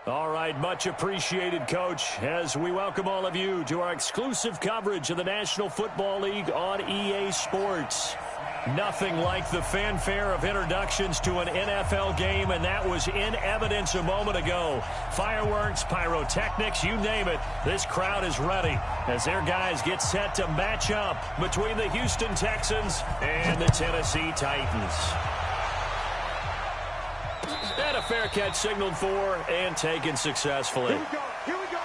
All right, much appreciated, Coach, as we welcome all of you to our exclusive coverage of the National Football League on EA Sports. Nothing like the fanfare of introductions to an NFL game, and that was in evidence a moment ago. Fireworks, pyrotechnics, you name it. This crowd is ready as their guys get set to match up between the Houston Texans and the Tennessee Titans. And a fair catch signaled for and taken successfully. Here we go. Here we go.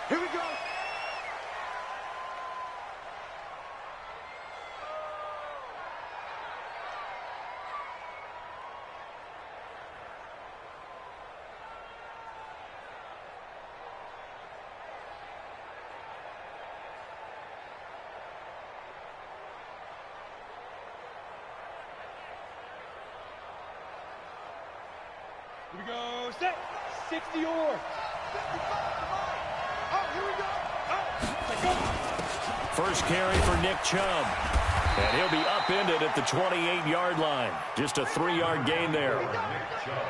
Here we go. Here we go, set, 60 or. 55, oh, here we go. Oh, First carry for Nick Chubb. And he'll be upended at the 28-yard line. Just a 3-yard gain there.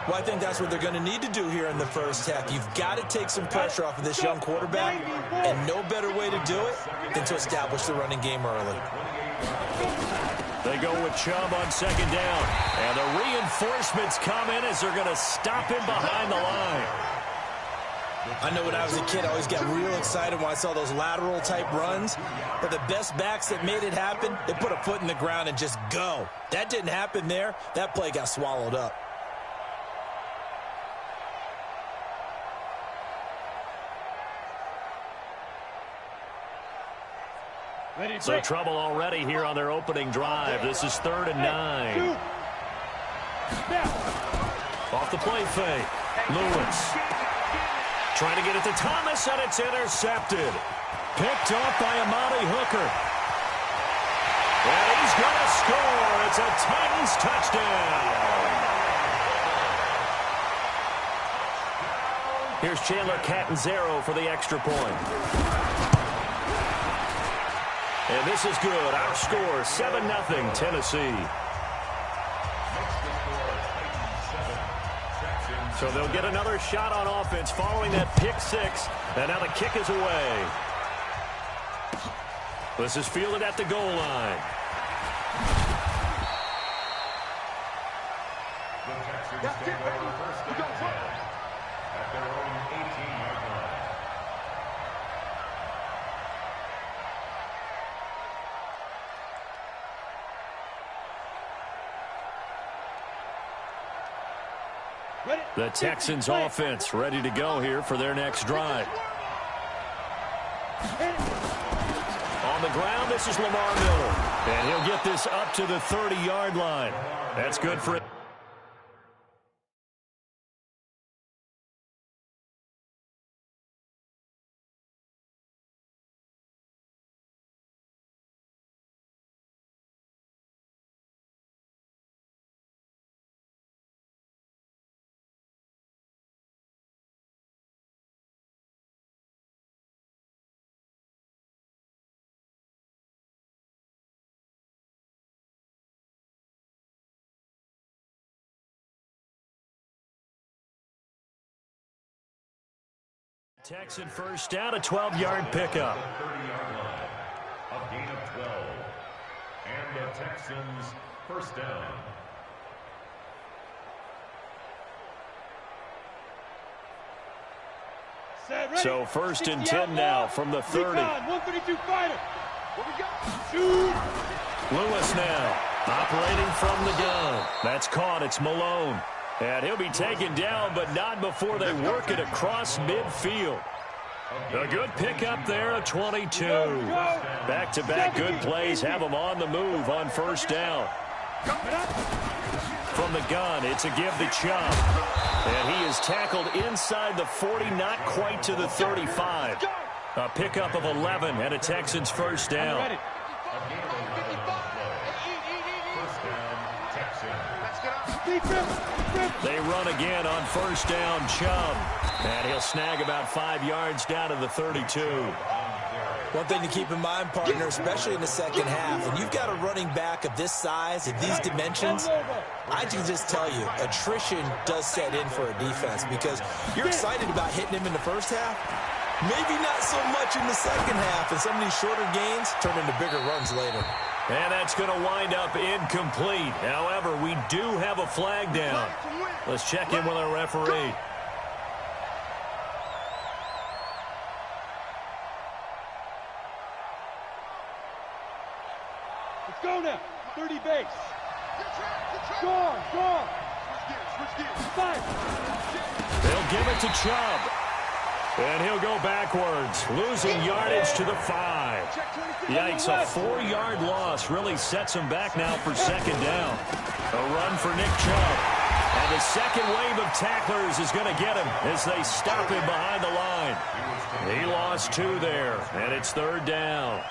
Well, I think that's what they're going to need to do here in the first half. You've got to take some pressure off of this young quarterback, and no better way to do it than to establish the running game early. They go with Chubb on second down. And the reinforcements come in as they're going to stop him behind the line. I know when I was a kid, I always got real excited when I saw those lateral-type runs. But the best backs that made it happen, they put a foot in the ground and just go. That didn't happen there. That play got swallowed up. So trouble already here on their opening drive. This is 3rd and 9. Off the play fake. Lewis trying to get it to Thomas, and it's intercepted. Picked off by Amani Hooker. And he's going to score. It's a Titans touchdown. Here's Chandler Catanzaro for the extra point. And this is good. Our score, 7-0 Tennessee. So they'll get another shot on offense following that pick six. And now the kick is away. This is fielded at the goal line. that's it, baby. We got one. At their own 18-yard line. The Texans offense ready to go here for their next drive. On the ground, this is Lamar Miller. And he'll get this up to the 30-yard line. That's good for it. Texan first down, a 12-yard pickup. 30-yard line. A gain of 12. And the Texans first down. So 1st and 10 now from the 30. 132 fighter. What we got? Shoot. Lewis now operating from the gun. That's caught. It's Malone. And he'll be taken down, but not before they work it across midfield. A good pickup there, a 22. Back-to-back good plays have them on the move on first down. From the gun, it's a give to Chubb. And he is tackled inside the 40, not quite to the 35. A pickup of 11 and a Texans first down. They run again on first down, Chubb. And he'll snag about 5 yards down to the 32. One thing to keep in mind, partner, especially in the second half, when you've got a running back of this size and these dimensions, I can just tell you, attrition does set in for a defense because you're excited about hitting him in the first half. Maybe not so much in the second half, and some of these shorter gains turn into bigger runs later. And that's going to wind up incomplete. However, we do have a flag down. Let's check in with our referee. Let's go now. 30 base. Gone. Switch gears. Five. They'll give it to Chubb. And he'll go backwards, losing yardage to the 5. Yikes, a 4-yard loss really sets him back now for second down. A run for Nick Chubb. And the second wave of tacklers is going to get him as they stop him behind the line. He lost 2 there, and it's third down.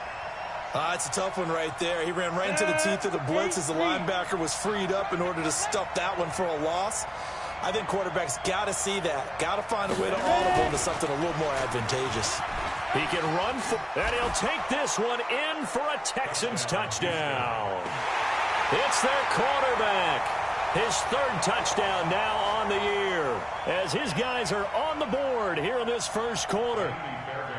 It's a tough one right there. He ran right into the teeth of the blitz as the linebacker was freed up in order to stuff that one for a loss. I think quarterbacks got to see that. Got to find a way to audible into something a little more advantageous. He can run, and he'll take this one in for a Texans touchdown. It's their quarterback. His 3rd touchdown now on the year as his guys are on the board here in this first quarter.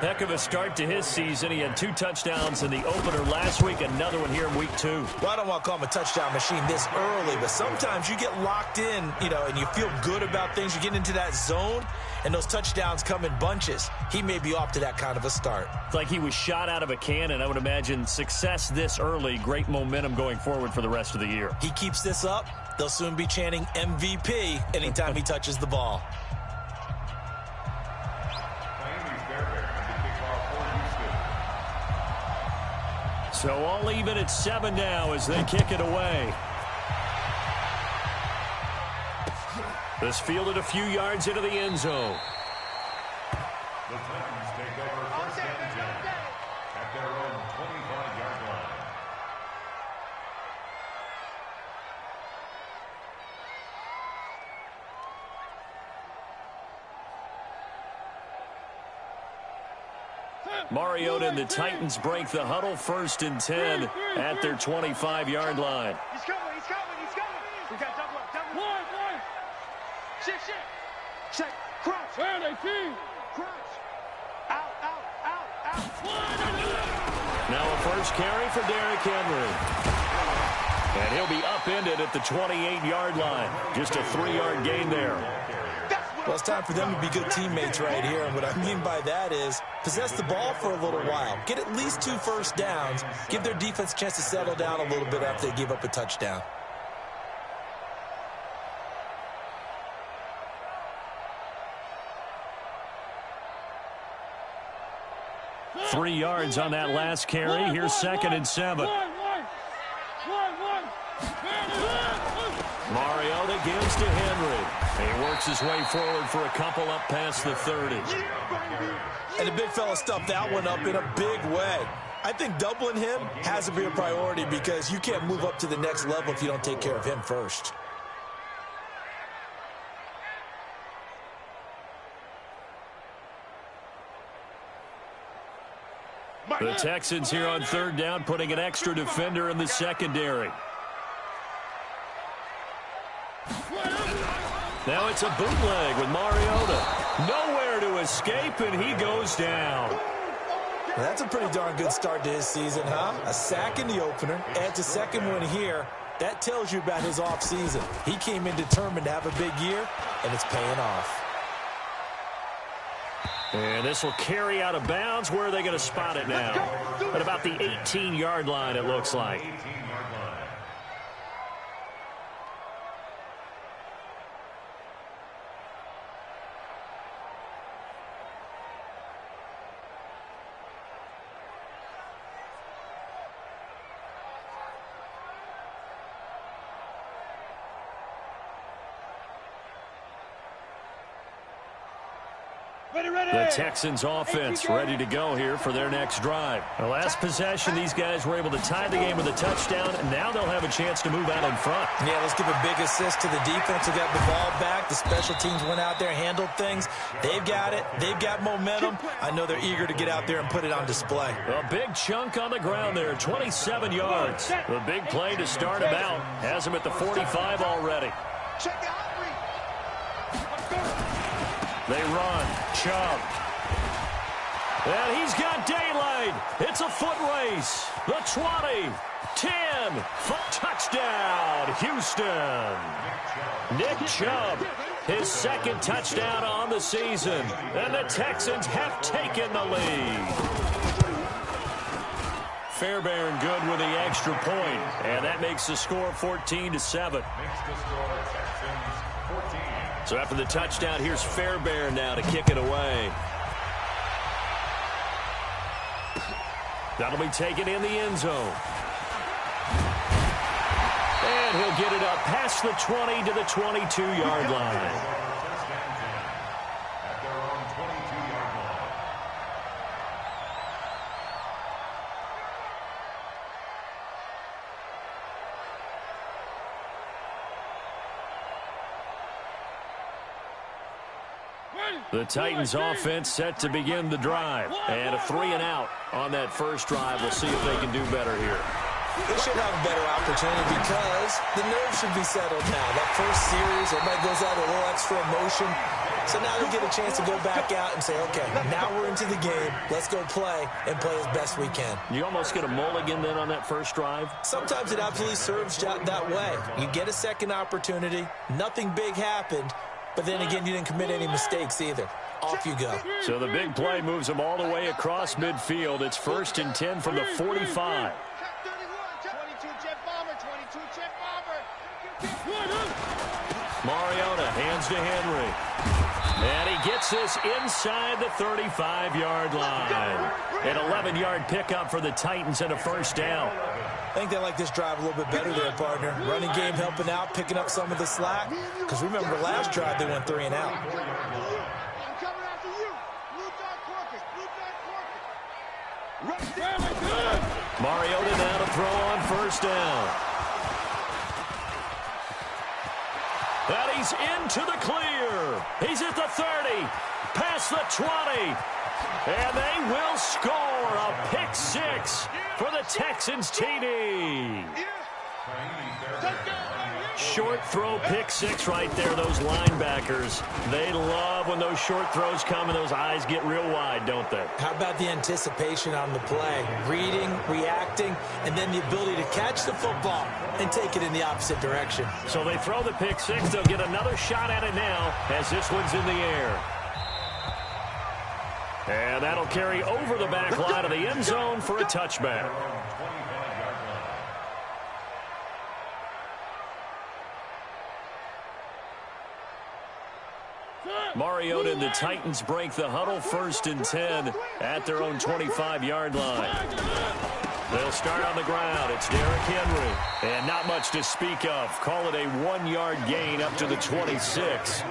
Heck of a start to his season. He had 2 touchdowns in the opener last week, another one here in week 2. Well, I don't want to call him a touchdown machine this early, but sometimes you get locked in, and you feel good about things. You get into that zone, and those touchdowns come in bunches. He may be off to that kind of a start. It's like he was shot out of a cannon. I would imagine success this early, great momentum going forward for the rest of the year. He keeps this up, they'll soon be chanting MVP anytime he touches the ball. So all even at 7 now as they kick it away. This fielded a few yards into the end zone. The Titans take over first and 10 at their own 25-yard line. Mariota and the Titans break the huddle, 1st and 10 at their 25-yard line. He's coming. We got double. One. Shift. Check. Crouch. Where are they, team? Crouch. Out. Now a first carry for Derrick Henry. And he'll be upended at the 28-yard line. Just a 3-yard gain there. Well, it's time for them to be good teammates right here. And what I mean by that is possess the ball for a little while. Get at least 2 first downs. Give their defense a chance to settle down a little bit after they give up a touchdown. Three yards on that last carry. Here's 2nd and 7. Mariota gives to Henry. He works his way forward for a couple up past the 30. And the big fella stuffed that one up in a big way. I think doubling him has to be a priority because you can't move up to the next level if you don't take care of him first. The Texans here on 3rd down, putting an extra defender in the secondary. Now it's a bootleg with Mariota. Nowhere to escape, and he goes down. Well, that's a pretty darn good start to his season, huh? A sack in the opener, adds a second one here. That tells you about his offseason. He came in determined to have a big year, and it's paying off. And this will carry out of bounds. Where are they going to spot it now? At about the 18-yard line, it looks like. The Texans offense ready to go here for their next drive. The last possession, these guys were able to tie the game with a touchdown, and now they'll have a chance to move out in front. Yeah, let's give a big assist to the defense who got the ball back. The special teams went out there, handled things. They've got it. They've got momentum. I know they're eager to get out there and put it on display. A big chunk on the ground there, 27 yards. The big play to start him out. Has him at the 45 already. They run. Chubb. And he's got daylight. It's a foot race. The 20. 10. Touchdown, Houston. Nick Chubb, his second touchdown on the season. And the Texans have taken the lead. Fairbairn good with the extra point. And that makes the score 14-7. So after the touchdown, here's Fairbairn now to kick it away. That'll be taken in the end zone. And he'll get it up past the 20 to the 22-yard line. The Titans offense set to begin the drive. And a 3-and-out on that first drive. We'll see if they can do better here. They should have a better opportunity because the nerves should be settled now. That first series, everybody goes out with a little extra emotion. So now they get a chance to go back out and say, okay, now we're into the game. Let's go play and play as best we can. You almost get a mulligan then on that first drive? Sometimes it absolutely serves that way. You get a second opportunity. Nothing big happened. But then again, you didn't commit any mistakes either. Off you go. So the big play moves them all the way across midfield. It's 1st and 10 from the 45. Mariota hands to Henry. And he gets this inside the 35-yard line. An 11-yard pickup for the Titans and a first down. I think they like this drive a little bit better there, partner. Running game helping out, picking up some of the slack. Because remember, last drive they went 3-and-out. Mariota now to throw on first down. And he's into the clear. He's at the 30, past the 20. And they will score a pick six for the Texans TD. Short throw pick six right there, those linebackers. They love when those short throws come and those eyes get real wide, don't they? How about the anticipation on the play? Reading, reacting, and then the ability to catch the football and take it in the opposite direction. So they throw the pick six. They'll get another shot at it now as this one's in the air. And that'll carry over the back line of the end zone for a touchback. Mariota and the Titans break the huddle, 1st and 10 at their own 25-yard line. They'll start on the ground. It's Derrick Henry. And not much to speak of. Call it a 1-yard gain up to the 26.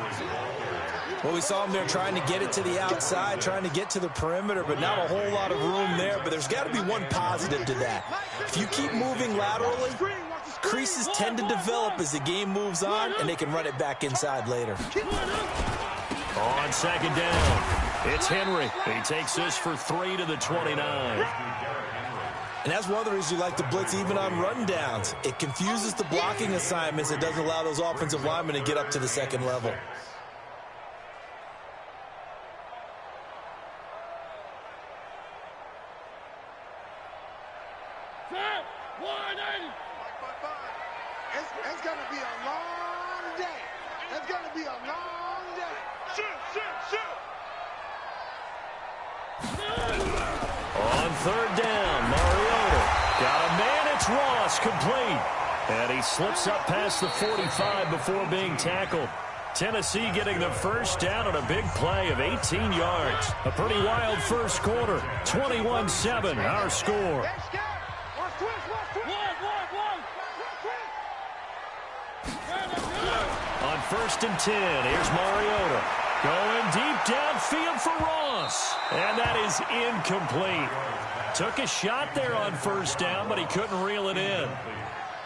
Well, we saw him there trying to get it to the outside, trying to get to the perimeter, but not a whole lot of room there. But there's got to be one positive to that. If you keep moving laterally, creases tend to develop as the game moves on, and they can run it back inside later. On second down, it's Henry. He takes this for 3 to the 29. And that's one of the reasons you like to blitz even on run downs. It confuses the blocking assignments. It doesn't allow those offensive linemen to get up to the second level. It's going to be a long day. It's going to be a long day. Shoot. On third down, Mariota got a man. It's Ross, complete. And he slips up past the 45 before being tackled. Tennessee getting the first down on a big play of 18 yards. A pretty wild first quarter. 21-7, our score. On 1st and 10, here's Mariota. Going deep downfield for Ross. And that is incomplete. Took a shot there on first down, but he couldn't reel it in.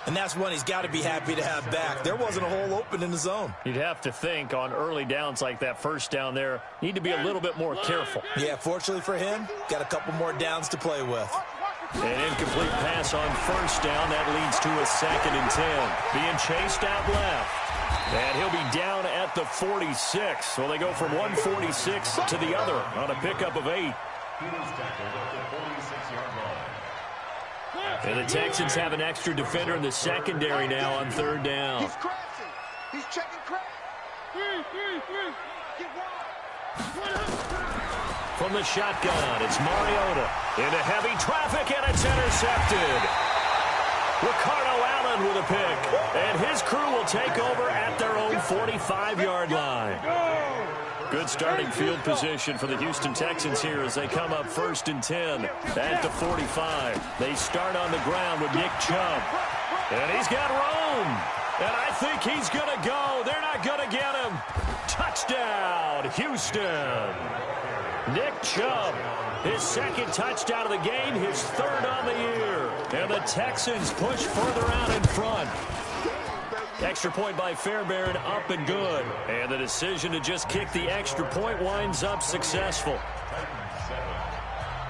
And that's one he's got to be happy to have back. There wasn't a hole open in the zone. You'd have to think on early downs like that first down there, need to be a little bit more careful. Yeah, fortunately for him, got a couple more downs to play with. An incomplete pass on first down. That leads to a 2nd and 10. Being chased out left. And he'll be down at the 46. So they go from 146 to the other on a pickup of 8. And the Texans have an extra defender in the secondary now on 3rd down. He's crashing. He's checking crash. Get wide. From the shotgun, it's Mariota into heavy traffic, and it's intercepted. Ricardo Allen with a pick, and his crew will take over at their own 45-yard line. Good starting field position for the Houston Texans here as they come up 1st and 10 at the 45. They start on the ground with Nick Chubb. And he's got room. And I think he's going to go. They're not going to get him. Touchdown, Houston. Nick Chubb, his 2nd touchdown of the game, his 3rd on the year. And the Texans push further out in front. Extra point by Fairbairn, up and good. And the decision to just kick the extra point winds up successful.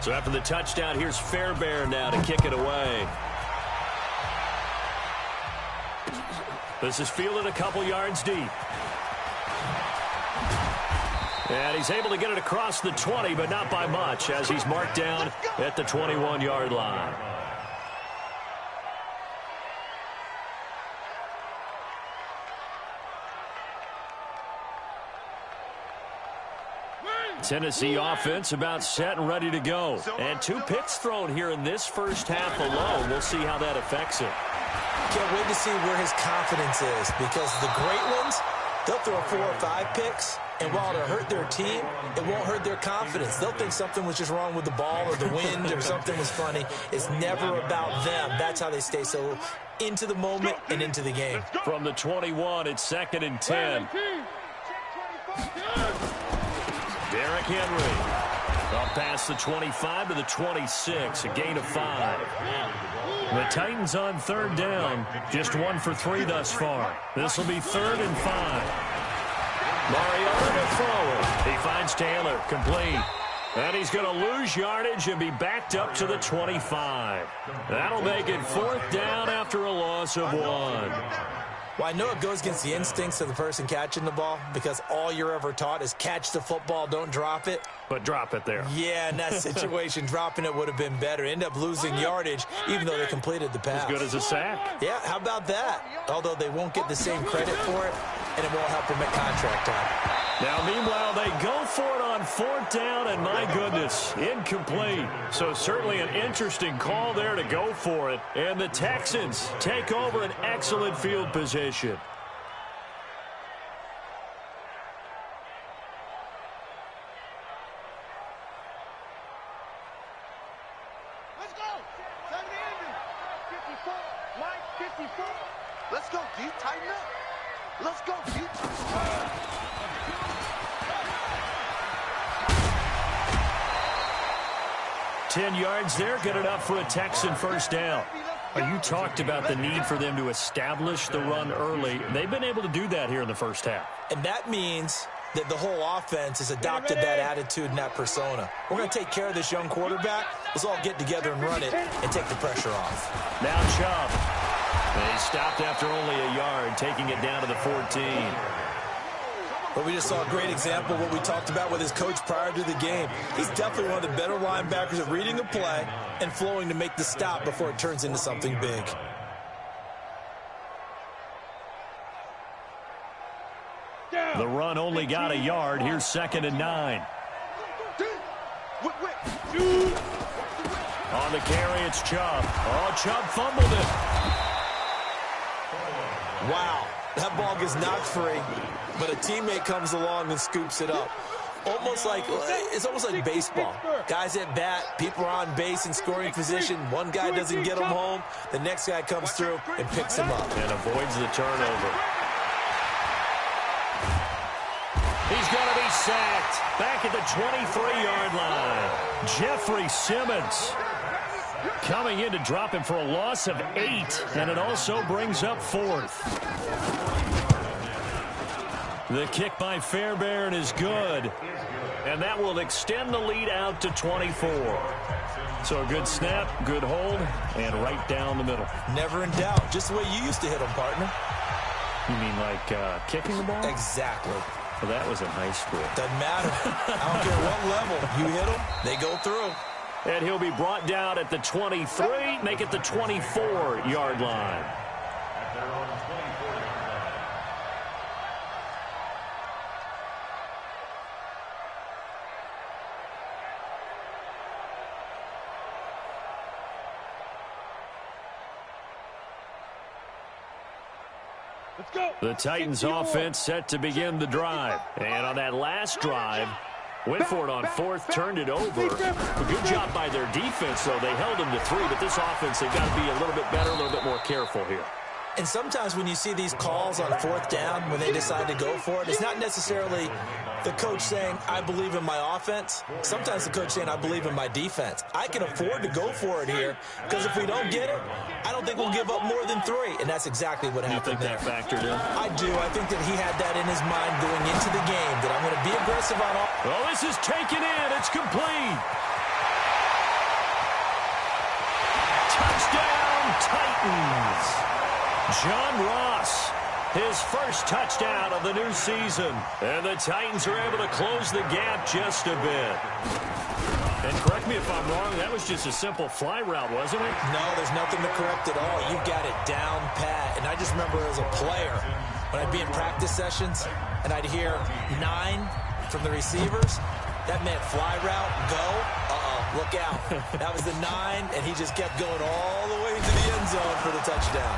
So after the touchdown, here's Fairbairn now to kick it away. This is fielded a couple yards deep. And he's able to get it across the 20, but not by much, as he's marked down at the 21-yard line. Tennessee offense about set and ready to go. And 2 picks thrown here in this first half alone. We'll see how that affects it. Can't wait to see where his confidence is, because the great ones, they'll throw 4 or 5 picks, and while it'll hurt their team, it won't hurt their confidence. They'll think something was just wrong with the ball or the wind or something was funny. It's never about them. That's how they stay so into the moment and into the game. From the 21, it's 2nd and 10. Derrick Henry up past the 25 to the 26, a gain of 5. The Titans on 3rd down, just 1 for 3 thus far. This will be 3rd and 5. Mariota to throw it. He finds Taylor, complete. And he's going to lose yardage and be backed up to the 25. That'll make it 4th down after a loss of 1. Well, I know it goes against the instincts of the person catching the ball, because all you're ever taught is catch the football, don't drop it. But drop it there. Yeah, in that situation, dropping it would have been better. End up losing yardage, even though they completed the pass. As good as a sack. Yeah, how about that? Although they won't get the same credit for it, and it won't help them at contract time. Now, meanwhile, they go for it on 4th down, and my goodness, incomplete. So certainly an interesting call there to go for it. And the Texans take over an excellent field position. Let's go. Time to end it. 54. Mike, 54. Let's go, D. Tighten up. Let's go, D. 10 yards there, good enough for a Texan 1st down. You talked about the need for them to establish the run early. They've been able to do that here in the first half. And that means that the whole offense has adopted that attitude and that persona. We're going to take care of this young quarterback. Let's all get together and run it and take the pressure off. Now Chubb. They stopped after only a yard, taking it down to the 14. But we just saw a great example of what we talked about with his coach prior to the game. He's definitely one of the better linebackers at reading a play and flowing to make the stop before it turns into something big. The run only got a yard. Here's 2nd and 9. On the carry, it's Chubb. Oh, Chubb fumbled it. Wow, that ball gets knocked free, but a teammate comes along and scoops it up. It's almost like baseball. Guys at bat, people are on base in scoring position. One guy doesn't get him home. The next guy comes through and picks him up. And avoids the turnover. He's going to be sacked back at the 23-yard line. Jeffrey Simmons coming in to drop him for a loss of 8, and it also brings up 4th. The kick by Fairbairn is good, and that will extend the lead out to 24. So a good snap, good hold, and right down the middle. Never in doubt. Just the way you used to hit them, partner. You mean like kicking the ball? Exactly. Well, that was in high school. Doesn't matter. I don't care what level. You hit them, they go through. And he'll be brought down at the 23, make it the 24-yard line. At their own 24-yard line. Let's go. The Titans offense set to begin the drive. And on that last drive, went for it on 4th, turned it over. A good job by their defense, though. They held them to 3, but this offense, they've got to be a little bit better, a little bit more careful here. And sometimes when you see these calls on 4th down, when they decide to go for it, it's not necessarily the coach saying, I believe in my offense. Sometimes the coach saying, I believe in my defense. I can afford to go for it here, because if we don't get it, I don't think we'll give up more than 3. And that's exactly what happened there. You think that factored in? I do. I think that he had that in his mind going into the game, that I'm going to be aggressive on all. Well, this is taken in. It's complete. Touchdown, Titans. John Ross, his first touchdown of the new season. And the Titans are able to close the gap just a bit. And correct me if I'm wrong, that was just a simple fly route, wasn't it? No, there's nothing to correct at all. You've got it down pat. And I just remember as a player, when I'd be in practice sessions and I'd hear 9 from the receivers, that meant fly route, go, look out. That was the 9, and he just kept going all the way to the end zone for the touchdown.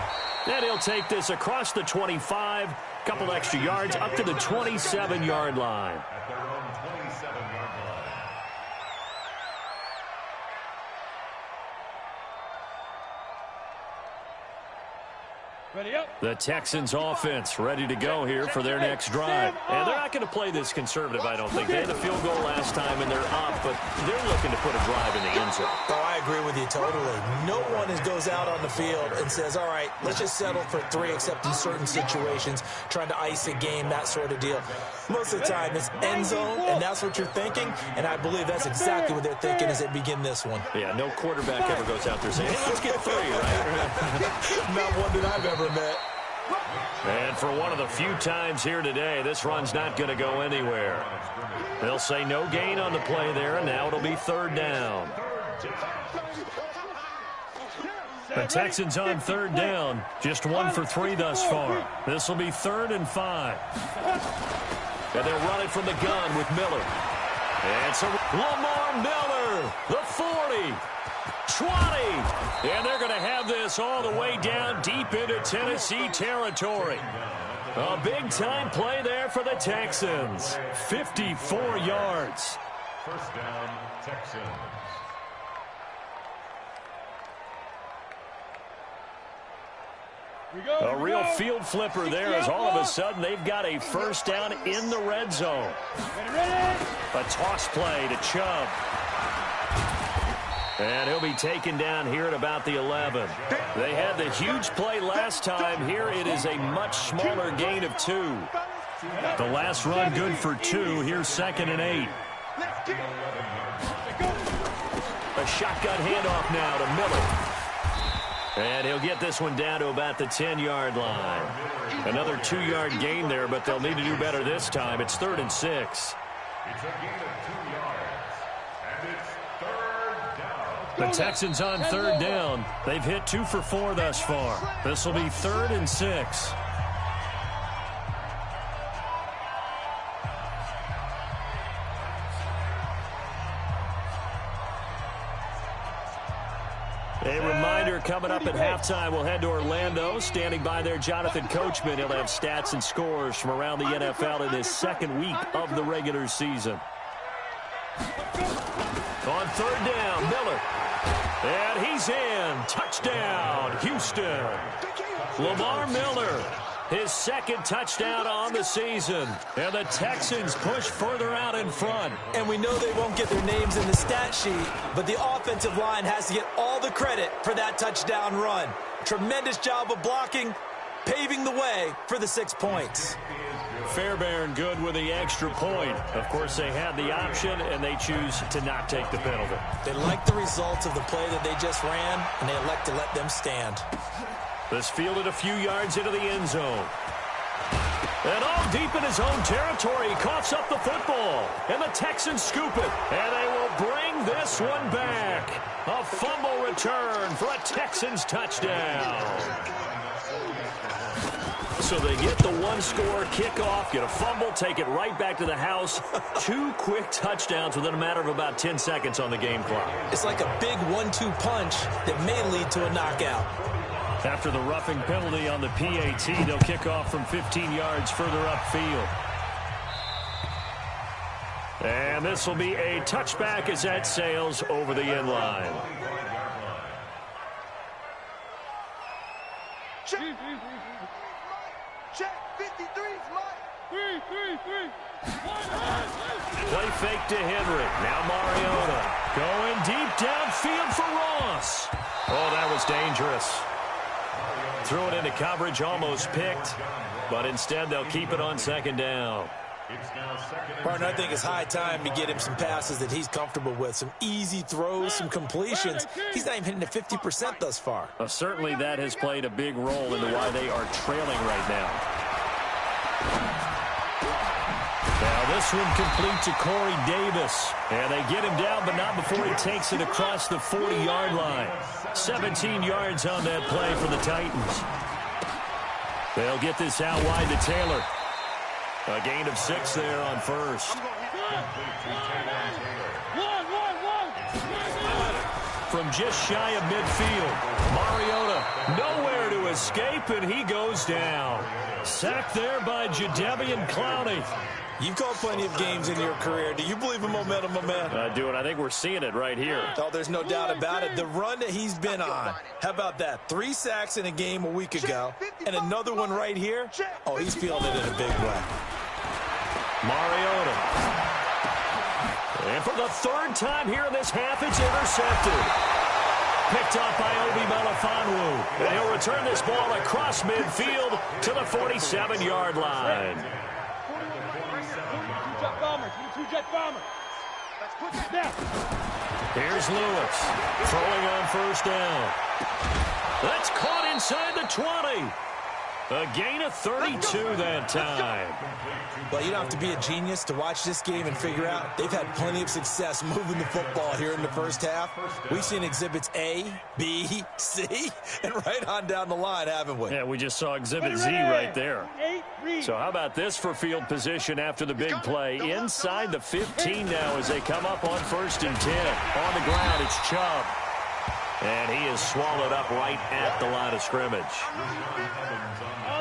And he'll take this across the 25, couple extra yards, up to the 27-yard line. At their own 27-yard line. Ready up. The Texans offense ready to go here for their next drive. And they're not going to play this conservative, I don't think. They had a field goal last time, and they're up, but they're looking to put a drive in the end zone. Oh, I agree with you totally. No one goes out on the field and says, all right, let's just settle for 3, except in certain situations, trying to ice a game, that sort of deal. Most of the time, it's end zone, and that's what you're thinking, and I believe that's exactly what they're thinking as they begin this one. Yeah, no quarterback ever goes out there saying, hey, let's get 3, right? Not one that I've ever met. And for one of the few times here today, this run's not going to go anywhere. They'll say no gain on the play there, and now it'll be 3rd down. The Texans on 3rd down, just 1 for 3 thus far. This will be 3rd and 5. And they'll run it from the gun with Miller. And so Lamar Miller, the 40. 20, and they're going to have this all the way down deep into Tennessee territory. A big-time play there for the Texans. 54 yards. First down, Texans. A real field flipper there as all of a sudden they've got a first down in the red zone. A toss play to Chubb. And he'll be taken down here at about the 11. They had the huge play last time. Here it is a much smaller gain of 2. The last run good for 2. Here's 2nd and 8. A shotgun handoff now to Miller. And he'll get this one down to about the 10-yard line. Another 2-yard gain there, but they'll need to do better this time. It's 3rd and 6. It's a gain of 2 yards. And it's 3rd down. The Texans on 3rd down. They've hit 2 for 4 thus far. This will be 3rd and 6. A reminder, coming up at halftime, we'll head to Orlando. Standing by there, Jonathan Coachman. He'll have stats and scores from around the NFL in his 2nd week of the regular season. On 3rd down, Miller. And he's in. Touchdown, Houston. Lamar Miller his second touchdown on the season. And the Texans push further out in front. And we know they won't get their names in the stat sheet, but the offensive line has to get all the credit for that touchdown run. Tremendous job of blocking, paving the way for the 6 points. Fairbairn good with the extra point. Of course, they had the option, and they choose to not take the penalty. They like the results of the play that they just ran, and they elect to let them stand. This fielded a few yards into the end zone. And all deep in his own territory, he coughs up the football. And the Texans scoop it. And they will bring this one back. A fumble return for a Texans touchdown. So they get the one-score kickoff, get a fumble, take it right back to the house. 2 quick touchdowns within a matter of about 10 seconds on the game clock. It's like a big 1-2 punch that may lead to a knockout. After the roughing penalty on the PAT, they'll kick off from 15 yards further upfield. And this will be a touchback as that sails over the end line. Check 53's Mike. 3. Play fake to Henry. Now Mariota going deep downfield for Ross. Oh, that was dangerous. Threw it into coverage, almost picked, but instead they'll keep it on second down. Partner, I think it's high time to get him some passes that he's comfortable with. Some easy throws, some completions. He's not even hitting the 50% thus far. Certainly that has played a big role into why they are trailing right now. Now this one complete to Corey Davis. And they get him down, but not before he takes it across the 40-yard line. 17 yards on that play for the Titans. They'll get this out wide to Taylor. A gain of 6 there on first. From just shy of midfield, Mariota nowhere to escape, and he goes down. Sacked there by Jadeveon Clowney. You've called plenty of games in your career. Do you believe in momentum, my man? I do, and I think we're seeing it right here. Oh, there's no doubt about it. The run that he's been on. How about that? 3 sacks in a game a week ago, and another one right here. Oh, he's feeling it in a big way. Mariota. And for the 3rd time here in this half, it's intercepted. Picked up by Obi Melifonwu. And he'll return this ball across midfield to the 47-yard line. Here's Lewis throwing on first down. That's caught inside the 20. A gain of 32 that time. Well, you don't have to be a genius to watch this game and figure out they've had plenty of success moving the football here in the first half. We've seen exhibits A, B, C, and right on down the line, haven't we? Yeah, we just saw exhibit Z right there. So how about this for field position after the big play? Inside the 15 now as they come up on 1st and 10. On the ground, it's Chubb. And he is swallowed up right at the line of scrimmage.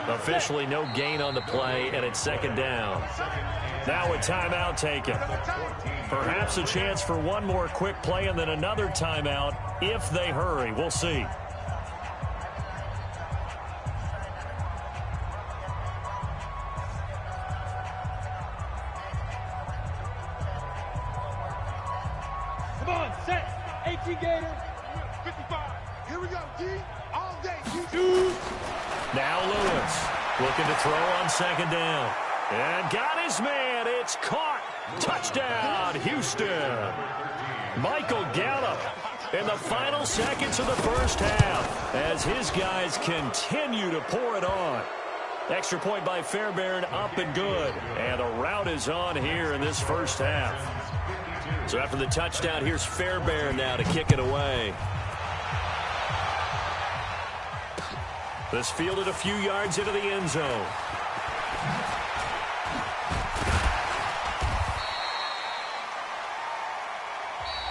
Officially no gain on the play, and it's 2nd down. Now a timeout taken. Perhaps a chance for one more quick play and then another timeout if they hurry. We'll see. Come on, set. 18 Gator. 55. Here we go, D. All day, D. Now Lewis looking to throw on 2nd down. And got his man. It's caught. Touchdown, Houston. Michael Gallup in the final seconds of the first half as his guys continue to pour it on. Extra point by Fairbairn, up and good. And the route is on here in this first half. So after the touchdown, here's Fairbairn now to kick it away. This fielded a few yards into the end zone.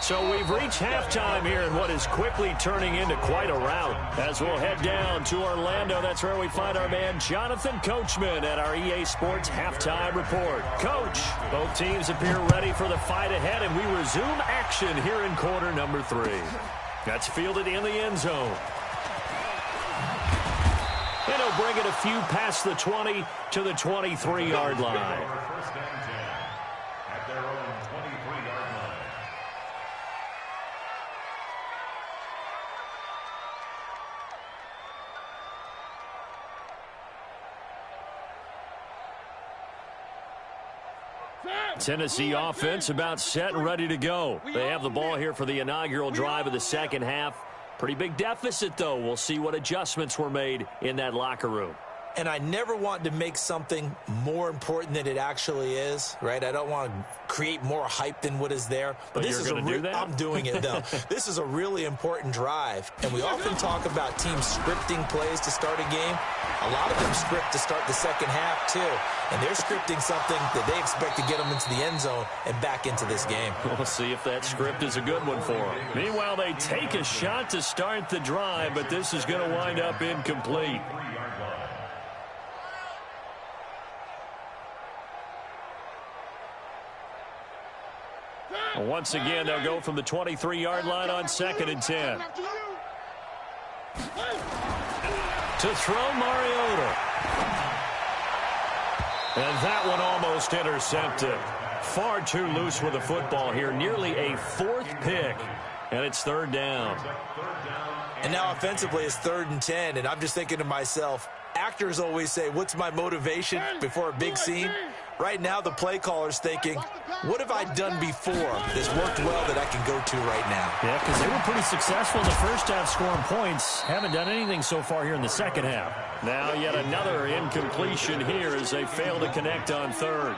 So we've reached halftime here in what is quickly turning into quite a rout. As we'll head down to Orlando, that's where we find our man Jonathan Coachman at our EA Sports Halftime Report. Coach, both teams appear ready for the fight ahead, and we resume action here in quarter number 3. That's fielded in the end zone. and he'll bring it a few past the 20 to the 23-yard line. First and 10 at their own 23-yard line. Tennessee offense about set and ready to go. They have the ball here for the inaugural drive of the second half. Pretty big deficit, though. We'll see what adjustments were made in that locker room. And I never want to make something more important than it actually is, right? I don't want to create more hype than what is there. But this is do that? I'm doing it, though. This is a really important drive. And we often talk about teams scripting plays to start a game. A lot of them script to start the second half, too. And they're scripting something that they expect to get them into the end zone and back into this game. We'll see if that script is a good one for them. Meanwhile, they take a shot to start the drive, but this is going to wind up incomplete. Once again, they'll go from the 23-yard line on 2nd and 10. To throw Mariota. And that one almost intercepted. Far too loose with the football here. Nearly a 4th pick. And it's 3rd down. And now offensively it's 3rd and 10. And I'm just thinking to myself, actors always say, what's my motivation before a big scene? Right now the play caller's thinking, what have I done before that's worked well that I can go to right now? Yeah, because they were pretty successful in the first half scoring points. Haven't done anything so far here in the second half. Now yet another incompletion here as they fail to connect on 3rd.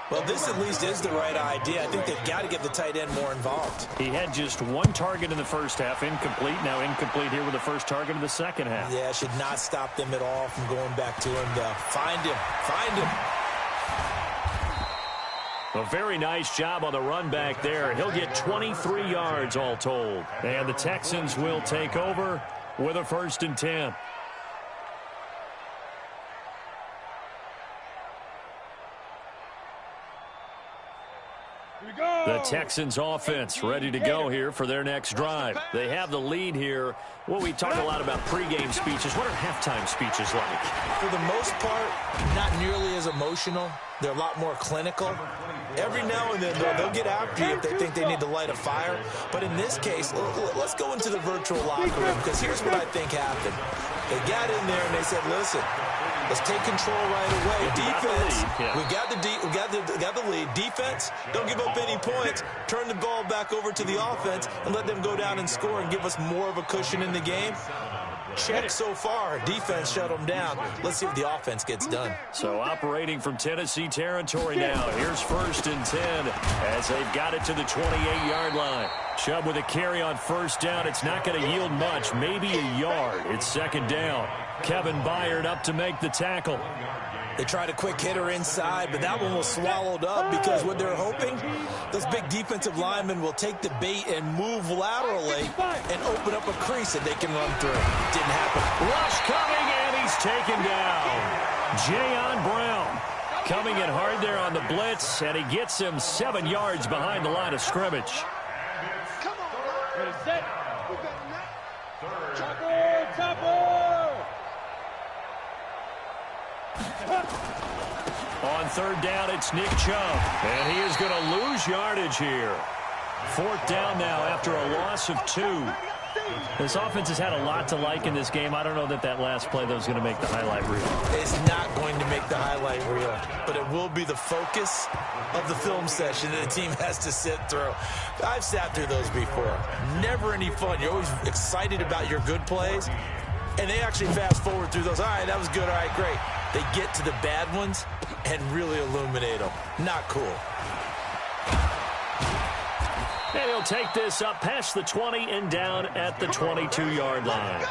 Well, this at least is the right idea. I think they've got to get the tight end more involved. He had just 1 target in the first half, incomplete. Now incomplete here with the first target of the second half. Yeah, should not stop them at all from going back to him, though. Find him. Find him. A very nice job on the run back there. He'll get 23 yards all told. And the Texans will take over with a 1st and 10. The Texans offense ready to go here for their next drive. They have the lead here. Well, we talk a lot about pregame speeches. What are halftime speeches like? For the most part, not nearly as emotional. They're a lot more clinical. Every now and then, they'll get after you if they think they need to light a fire. But in this case, let's go into the virtual locker room, because here's what I think happened. They got in there and they said, listen, let's take control right away. Defense, we got the lead. Defense, don't give up any points. Turn the ball back over to the offense and let them go down and score and give us more of a cushion in the game. Check so far. Defense shut them down. Let's see if the offense gets done. So operating from Tennessee territory now. Here's 1st and 10 as they've got it to the 28-yard line. Chubb with a carry on 1st down. It's not going to yield much, maybe a yard. It's 2nd down. Kevin Byard up to make the tackle. They tried a quick hitter inside, but that one was swallowed up because what they're hoping, those big defensive linemen will take the bait and move laterally and open up a crease that they can run through. Didn't happen. Rush coming, and he's taken down. Jayon Brown coming in hard there on the blitz, and he gets him 7 yards behind the line of scrimmage. Come on, ready, set. Chopper, chopper. On 3rd down, it's Nick Chubb, and he is going to lose yardage here. 4th down now after a loss of 2. This offense has had a lot to like in this game. I don't know that last play, though, is going to make the highlight reel. It's not going to make the highlight reel, but it will be the focus of the film session that the team has to sit through. I've sat through those before. Never any fun. You're always excited about your good plays, and they actually fast forward through those. All right, that was good. All right, great. They get to the bad ones and really illuminate them. Not cool. And he'll take this up past the 20 and down at the 22-yard line.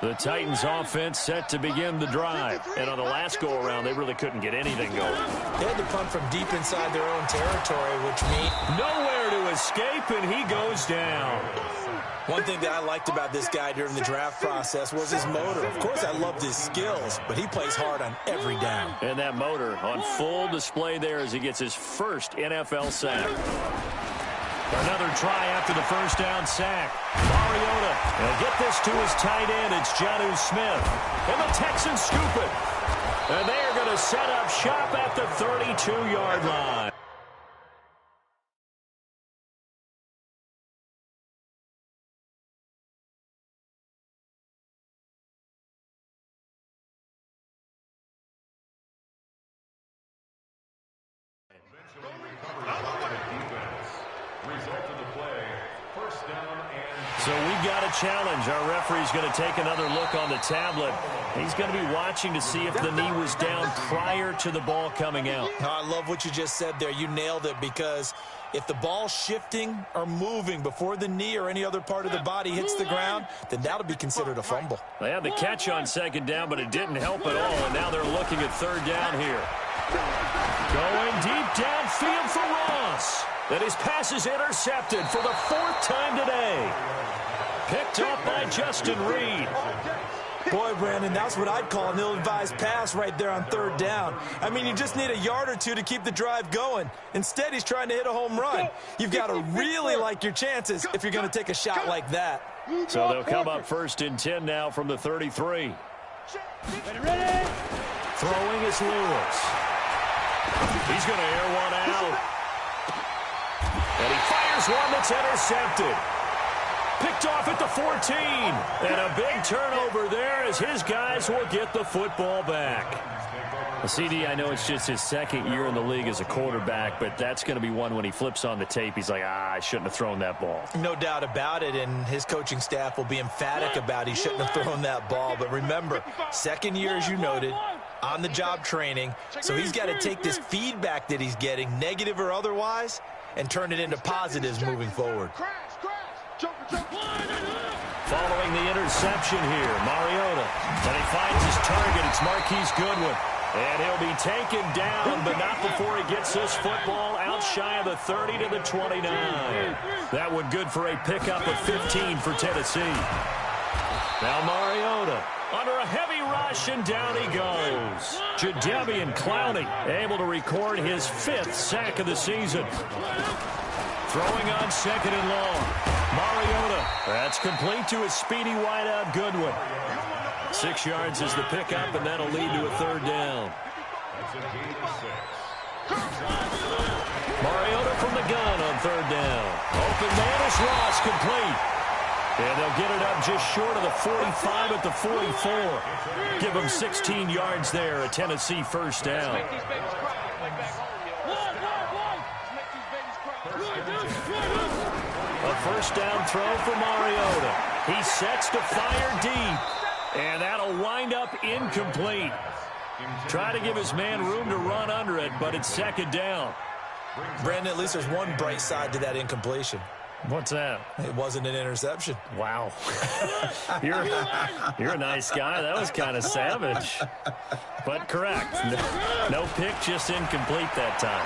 The Titans offense set to begin the drive. And on the last go-around, they really couldn't get anything going. They had to punt from deep inside their own territory, which means nowhere to escape, and he goes down. One thing that I liked about this guy during the draft process was his motor. Of course, I loved his skills, but he plays hard on every down. And that motor on full display there as he gets his first NFL sack. Another try after the first down sack. Mariota will get this to his tight end. It's HOU Smith. And the Texans scoop it. And they are going to set up shop at the 32-yard line. So we've got a challenge. Our referee's going to take another look on the tablet. He's going to be watching to see if the knee was down prior to the ball coming out. I love what you just said there. You nailed it, because if the ball's shifting or moving before the knee or any other part of the body hits the ground, then that'll be considered a fumble. They had the catch on second down, but it didn't help at all, and now they're looking at third down here. Going deep downfield for Ross. And his pass is intercepted for the fourth time today. Picked up by Justin Reed. Boy, Brandon, that's what I'd call an ill-advised pass right there on third down. I mean, you just need a yard or two to keep the drive going. Instead, he's trying to hit a home run. You've got to really like your chances if you're going to take a shot like that. So they'll come up 1st and 10 now from the 33. Throwing is Lewis. He's going to air one out. And he fires one that's intercepted. Picked off at the 14. And a big turnover there as his guys will get the football back. CD, I know it's just his second year in the league as a quarterback, but that's going to be one when he flips on the tape. He's like, I shouldn't have thrown that ball. No doubt about it, and his coaching staff will be emphatic about he shouldn't have thrown that ball. But remember, second year, as you noted, on-the-job training, so he's got to take this feedback that he's getting, negative or otherwise, and turn it into positives moving forward. Following the interception here, Mariota. And he finds his target. It's Marquise Goodwin. And he'll be taken down, but not before he gets this football out shy of the 30 to the 29. That one good for a pickup of 15 for Tennessee. Now Mariota under a heavy rush, and down he goes. Jadeveon Clowney able to record his 5th sack of the season. Throwing on 2nd and long. Mariota. That's complete to his speedy wideout Goodwin. 6 yards is the pickup, and that'll lead to a 3rd down. Mariota from the gun on 3rd down. Open man is Ross, complete. And they'll get it up just short of the 45 at the 44. Give them 16 yards there, a Tennessee 1st down. A 1st down throw for Mariota. He sets to fire deep. And that'll wind up incomplete. Try to give his man room to run under it, but it's 2nd down. Brandon, at least there's one bright side to that incompletion. What's that? It wasn't an interception. Wow. You're a nice guy. That was kind of savage. But correct. No pick, just incomplete that time.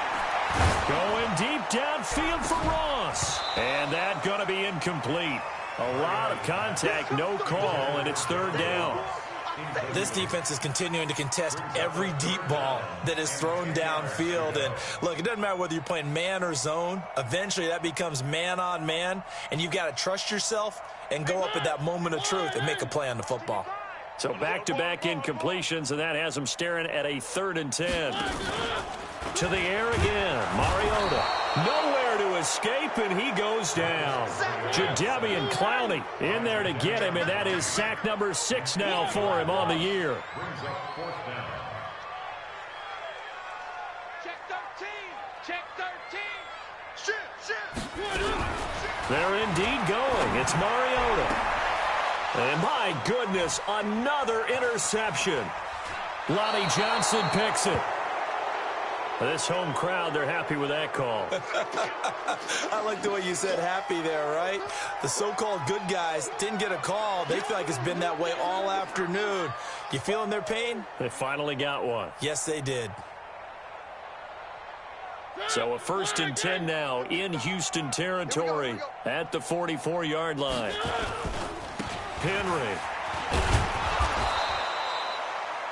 Going deep downfield for Ross. And that's going to be incomplete. A lot of contact, no call, and it's 3rd down. This defense is continuing to contest every deep ball that is thrown downfield. And, look, it doesn't matter whether you're playing man or zone. Eventually, that becomes man-on-man, and you've got to trust yourself and go up at that moment of truth and make a play on the football. So back-to-back incompletions, and that has them staring at a 3rd and 10. To the air again, Mariota. Nowhere to escape, and he goes down. Jadeveon Clowney in there to get him, and that is sack number 6 now for him on the year. Check 13. Check 13. Shit. They're indeed going. It's Mariota. And my goodness, another interception. Lonnie Johnson picks it. This home crowd, they're happy with that call. I like the way you said happy there, right? The so-called good guys didn't get a call. They feel like it's been that way all afternoon. You feeling their pain? They finally got one. Yes, they did. So a 1st and 10 now in Houston territory at the 44-yard line. Henry.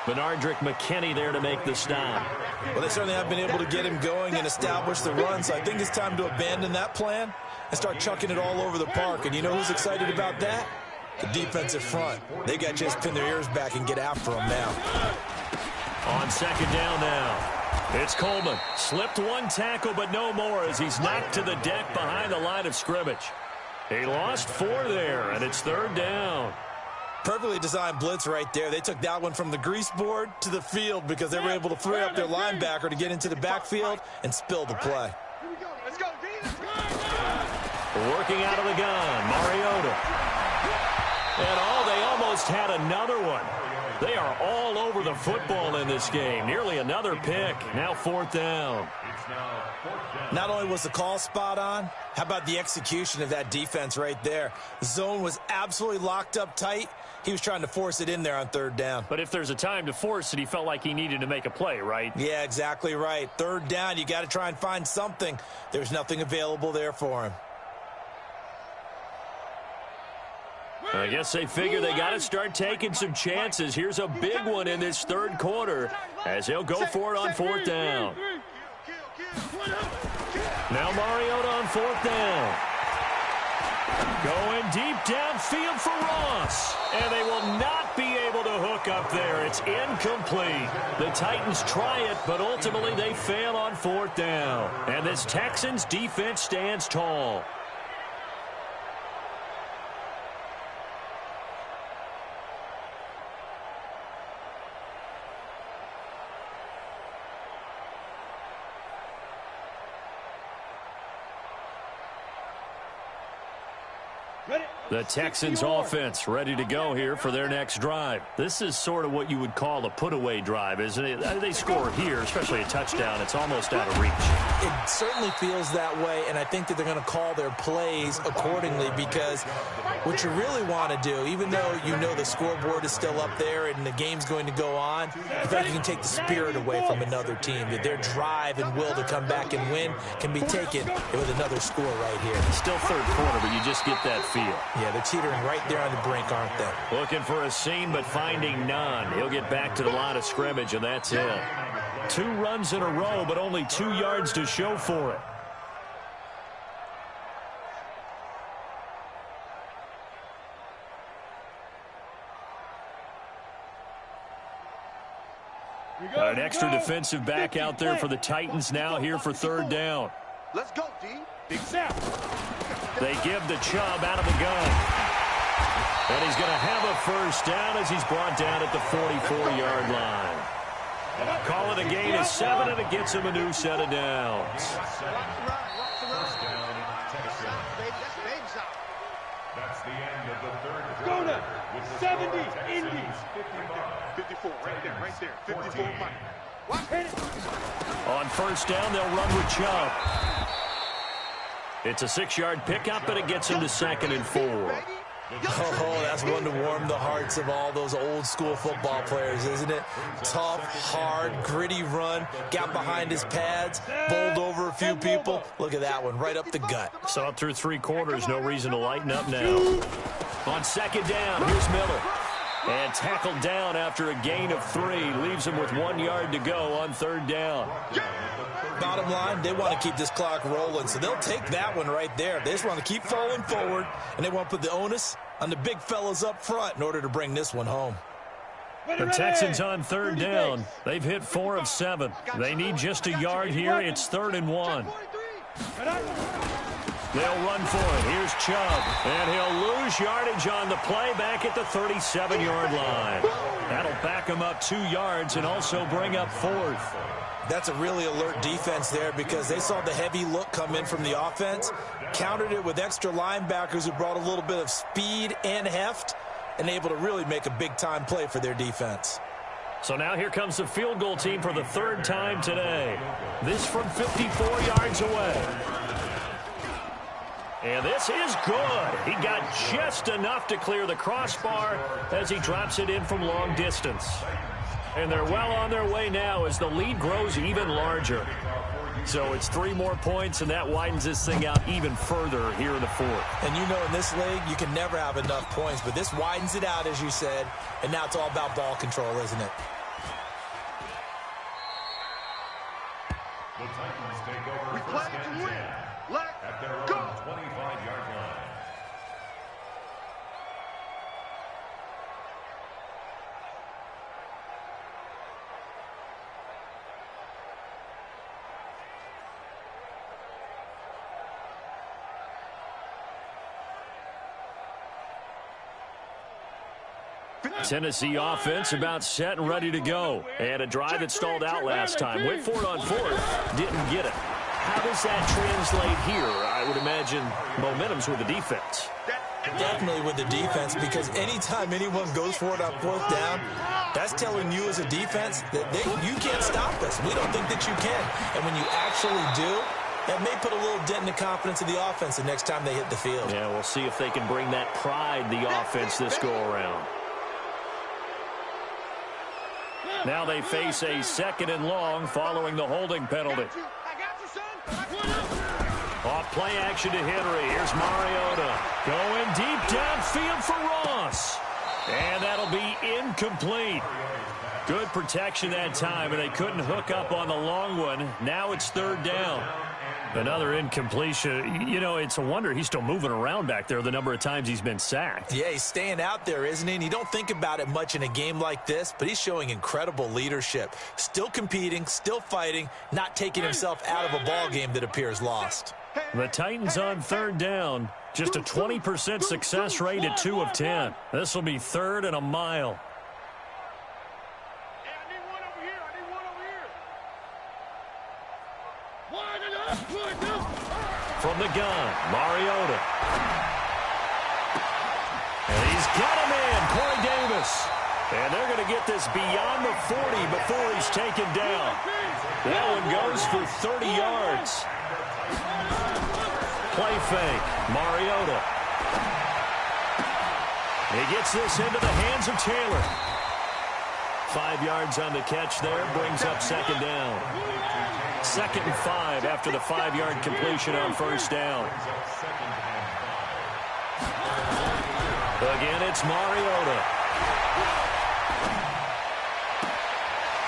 Benardrick McKinney there to make the stop. Well, they certainly have been able to get him going and establish the run, so I think it's time to abandon that plan and start chucking it all over the park. And you know who's excited about that? The defensive front. They got to just pin their ears back and get after him now. On second down now. It's Coleman. Slipped one tackle, but no more as he's knocked to the deck behind the line of scrimmage. He lost 4 there, and it's third down. Perfectly designed blitz right there. They took that one from the grease board to the field because they were able to free up their linebacker to get into the backfield and spill the play. Let's go, D. Working out of the gun, Mariota. And they almost had another one. They are all over the football in this game. Nearly another pick. Now fourth down. Not only was the call spot on, how about the execution of that defense right there? The zone was absolutely locked up tight. He was trying to force it in there on third down. But if there's a time to force it, he felt like he needed to make a play, right? Yeah, exactly right. Third down, you got to try and find something. There's nothing available there for him. I guess they figure they got to start taking some chances. Here's a big one in this third quarter as he'll go for it on fourth down. Now Mariota on fourth down. Going deep downfield for Ross. And they will not be able to hook up there. It's incomplete. The Titans try it, but ultimately they fail on fourth down. And this Texans defense stands tall. The Texans offense ready to go here for their next drive. This is sort of what you would call a put-away drive, isn't it? They score here, especially a touchdown. It's almost out of reach. It certainly feels that way, and I think that they're going to call their plays accordingly because what you really want to do, even though you know the scoreboard is still up there and the game's going to go on, in fact, you can take the spirit away from another team, that their drive and will to come back and win can be taken with another score right here. Still third quarter, but you just get that feel. Yeah, they're teetering right there on the brink, aren't they? Looking for a seam, but finding none. He'll get back to the line of scrimmage, and that's it. 2 runs in a row, but only 2 yards to show for it. An extra defensive back out there for the Titans now here for third down. Let's go, D. Big snap. They give the Chubb out of the gun. And he's going to have a first down as he's brought down at the 44-yard line. Call it a gain of 7, and it gets him a new set of downs. That's the end of the third Go quarter. now. 70, Indy. 54, right there. 54, Mike. Watch it. On first down, they'll run with Chubb. It's a 6-yard pickup, and it gets him to 2nd and 4. Oh, that's one to warm the hearts of all those old-school football players, isn't it? Tough, hard, gritty run, got behind his pads, bowled over a few people. Look at that one, right up the gut. So up through 3 quarters, no reason to lighten up now. On second down, here's Miller. And tackled down after a gain of 3. Leaves him with 1 yard to go on third down. Bottom line, they want to keep this clock rolling, so they'll take that one right there. They just want to keep falling forward, and they want to put the onus on the big fellas up front in order to bring this one home. The Texans on third down. They've hit 4 of 7. They need just a yard here. It's 3rd and 1. They'll run for it. Here's Chubb. And he'll lose yardage on the play back at the 37-yard line. That'll back him up 2 yards and also bring up 4th. That's a really alert defense there because they saw the heavy look come in from the offense, countered it with extra linebackers who brought a little bit of speed and heft, and able to really make a big-time play for their defense. So now here comes the field goal team for the 3rd time today. This from 54 yards away. And this is good. He got just enough to clear the crossbar as he drops it in from long distance. And they're well on their way now as the lead grows even larger. So it's 3 more points, and that widens this thing out even further here in the 4th. And you know in this league, you can never have enough points, but this widens it out, as you said, and now it's all about ball control, isn't it? take over We play first to and win. 10 Let at their own go. 25-yard line. Tennessee offense about set and ready to go. And a drive that stalled out last time. Went for it on fourth. Didn't get it. How does that translate here? I would imagine momentum's with the defense. Definitely with the defense, because anytime anyone goes for it on fourth down, that's telling you as a defense that you can't stop us. We don't think that you can. And when you actually do, that may put a little dent in the confidence of the offense the next time they hit the field. Yeah, we'll see if they can bring that pride the offense this go-around. Now they face a second and long following the holding penalty. Off play action to Henry. Here's Mariota. Going deep downfield for Ross. And that'll be incomplete. Good protection that time, and they couldn't hook up on the long one. Now it's third down. Another incompletion. You know, it's a wonder he's still moving around back there the number of times he's been sacked. Yeah, he's staying out there, isn't he? And you don't think about it much in a game like this, but he's showing incredible leadership. Still competing, still fighting, not taking himself out of a ball game that appears lost. The Titans on third down. Just a 20% success rate at 2 of 10. This will be third and a mile. From the gun, Mariota. And he's got him in, Corey Davis. And they're going to get this beyond the 40 before he's taken down. That one goes for 30 yards. Play fake, Mariota. He gets this into the hands of Taylor. 5 yards on the catch there, brings up second down. 2nd and 5 after the 5-yard completion on first down. Again, it's Mariota.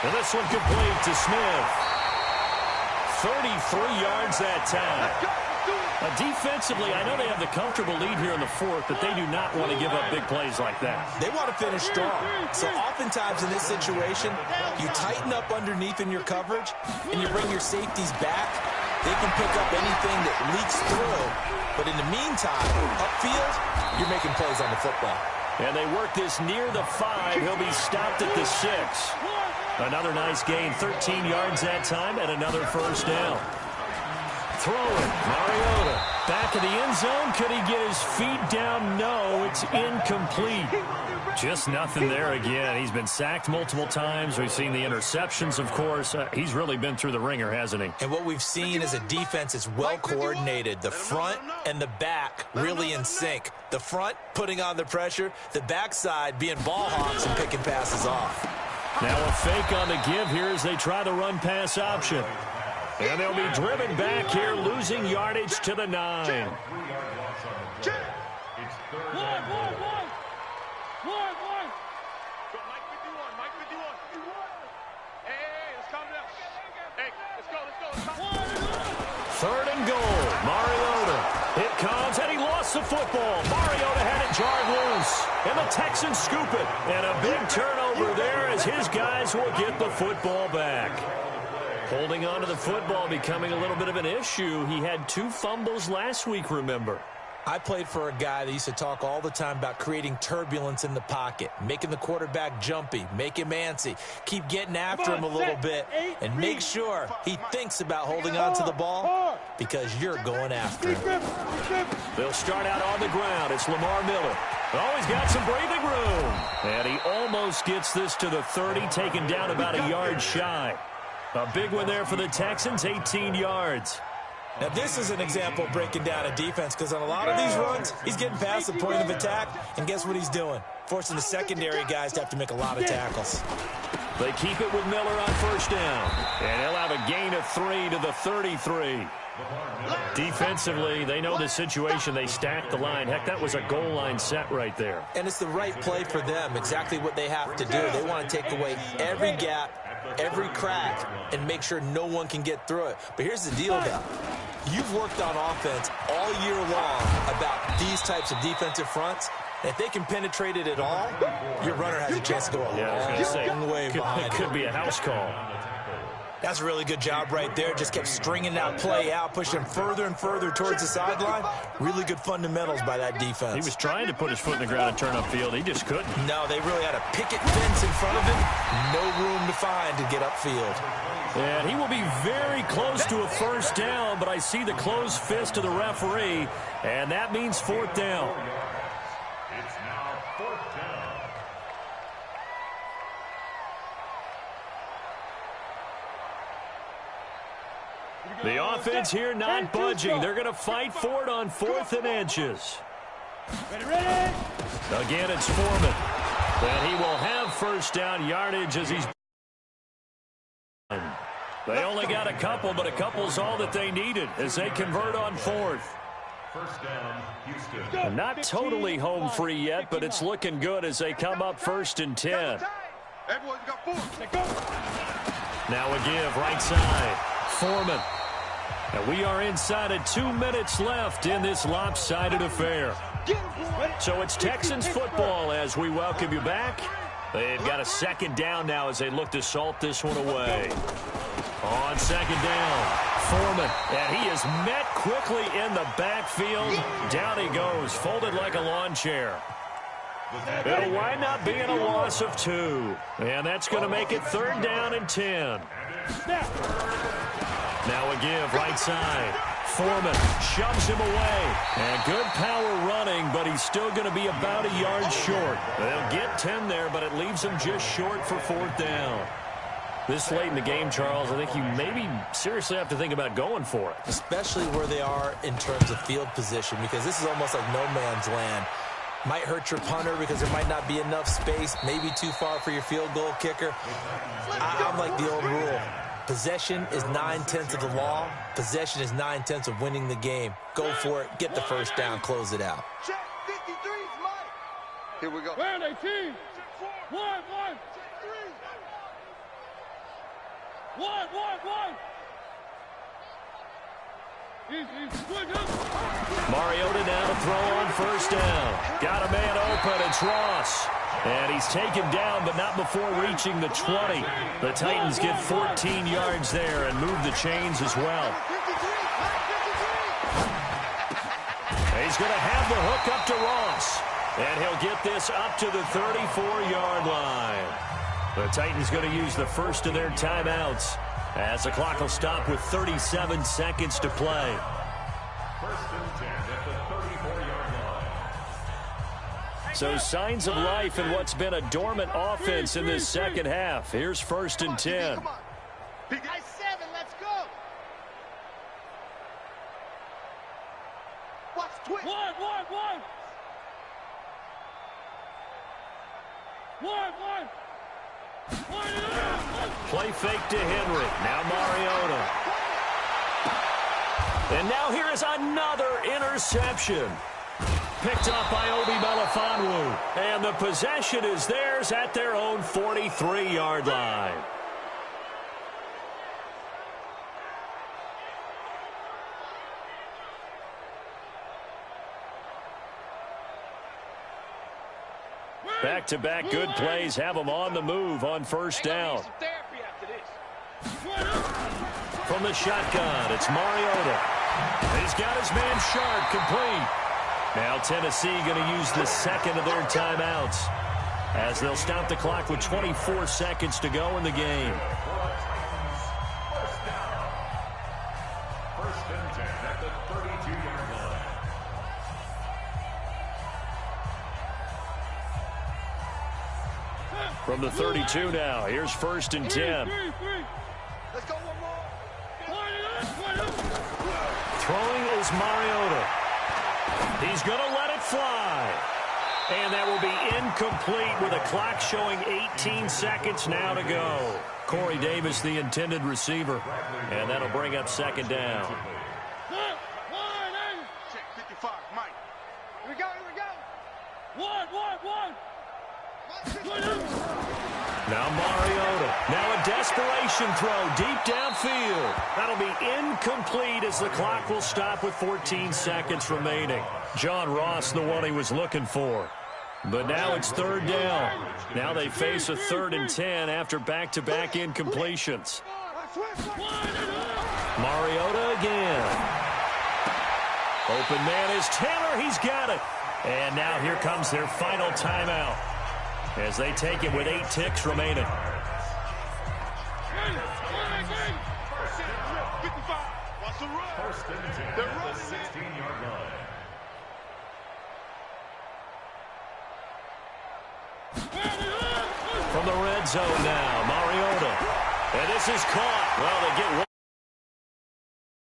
And this one complete to Smith. 33 yards that time. Defensively, I know they have the comfortable lead here in the fourth, but they do not want to give up big plays like that. They want to finish strong. So oftentimes in this situation, you tighten up underneath in your coverage, and you bring your safeties back. They can pick up anything that leaks through. But in the meantime, upfield, you're making plays on the football. And they work this near the 5. He'll be stopped at the 6. Another nice gain, 13 yards that time, and another first down. Throw it, Mariota. Back of the end zone. Could he get his feet down? No, it's incomplete. Just nothing there again. He's been sacked multiple times. We've seen the interceptions, of course. He's really been through the ringer, hasn't he? And what we've seen is a defense that's well coordinated. The front and the back really in sync. The front putting on the pressure. The backside being ball hawks and picking passes off. Now a fake on the give here as they try the run-pass option. And they'll be driven back here, losing yardage to the 9. Third and goal. Mariota. It comes, and he lost the football. Mariota had it jarred loose. And the Texans scoop it. And a big turnover there as his guys will get the football back. Holding on to the football becoming a little bit of an issue. He had 2 fumbles last week, remember. I played for a guy that used to talk all the time about creating turbulence in the pocket, making the quarterback jumpy, make him antsy, keep getting after him a little bit, and make sure he thinks about holding on to the ball because you're going after him. They'll start out on the ground. It's Lamar Miller. Oh, he's got some breathing room. And he almost gets this to the 30, taken down about a yard shy. A big one there for the Texans, 18 yards. Now, this is an example of breaking down a defense because on a lot of these runs, he's getting past the point of attack, and guess what he's doing? Forcing the secondary guys to have to make a lot of tackles. They keep it with Miller on first down, and he'll have a gain of 3 to the 33. Defensively, they know the situation. They stacked the line. Heck, that was a goal line set right there. And it's the right play for them, exactly what they have to do. They want to take away every gap, every crack, and make sure no one can get through it. But here's the deal, though. You've worked on offense all year long about these types of defensive fronts. If they can penetrate it at all, your runner has a chance to go a long way behind. It could be a house call. That's a really good job right there. Just kept stringing that play out, pushing further and further towards the sideline. Really good fundamentals by that defense. He was trying to put his foot in the ground and turn upfield. He just couldn't. No, they really had a picket fence in front of him. No room to find to get upfield. And he will be very close to a first down, but I see the closed fist of the referee, and that means fourth down. It's now fourth down. The offense here not budging. They're going to fight for it on 4th and inches. Ready? Again, it's Foreman. And he will have first down yardage as he's... They only got a couple, but a couple's all that they needed as they convert on 4th. First down, Houston. And not totally home free yet, but it's looking good as they come up 1st and 10. Everyone's got 4. Now a give right side. Foreman. And we are inside of 2 minutes left in this lopsided affair. So it's Texans football as we welcome you back. They've got a second down now as they look to salt this one away. On second down, Foreman, and he is met quickly in the backfield. Down he goes, folded like a lawn chair. It'll wind up being a loss of 2. And that's going to make it 3rd down and 10. Now a give right side. Foreman shoves him away. And good power running, but he's still going to be about a yard short. They'll get 10 there, but it leaves him just short for 4th down. This late in the game, Charles, I think you maybe seriously have to think about going for it. Especially where they are in terms of field position, because this is almost like no man's land. Might hurt your punter because there might not be enough space, maybe too far for your field goal kicker. I'm like the old rule. Possession is 9/10 of the law. Possession is 9/10 of winning the game. Go for it. Get the first down. Close it out. Check 53's Mike. Here we go. Where are they, team? 1. Check 3. 1. Mariota now to throw on first down. Got a man open. It's Ross. And he's taken down, but not before reaching the 20. The Titans get 14 yards there and move the chains as well. He's going to have the hook up to Ross. And he'll get this up to the 34-yard line. The Titans going to use the first of their timeouts as the clock will stop with 37 seconds to play. First and 10 at the 34-yard line. So signs of life in what's been a dormant offense in this second half. Here's 1st and 10. High 7, let's go. Watch twitch. 1. Play fake to Henry. Now Mariota. And now here is another interception. Picked up by Obi Melifonwu. And the possession is theirs at their own 43-yard line. Back-to-back good plays have them on the move on first down. From the shotgun, it's Mariota. He's got his man Sharp complete. Now Tennessee going to use the second of their timeouts as they'll stop the clock with 24 seconds to go in the game. First and 10 at the 32-yard line. From the 32 now, here's 1st and 10. Let's go one more. Throwing is Mariota. He's going to let it fly. And that will be incomplete with a clock showing 18 seconds now to go. Corey Davis, the intended receiver. And that'll bring up second down. Now Mariota. Now a desperation throw deep downfield. That'll be incomplete as the clock will stop with 14 seconds remaining. John Ross, the one he was looking for. But now it's third down. Now they face a 3rd and 10 after back-to-back incompletions. Mariota again. Open man is Taylor. He's got it. And now here comes their final timeout as they take it with 8 ticks remaining. First and 10 at the 16-yard line. From the red zone now, Mariota. And this is caught. Well, they get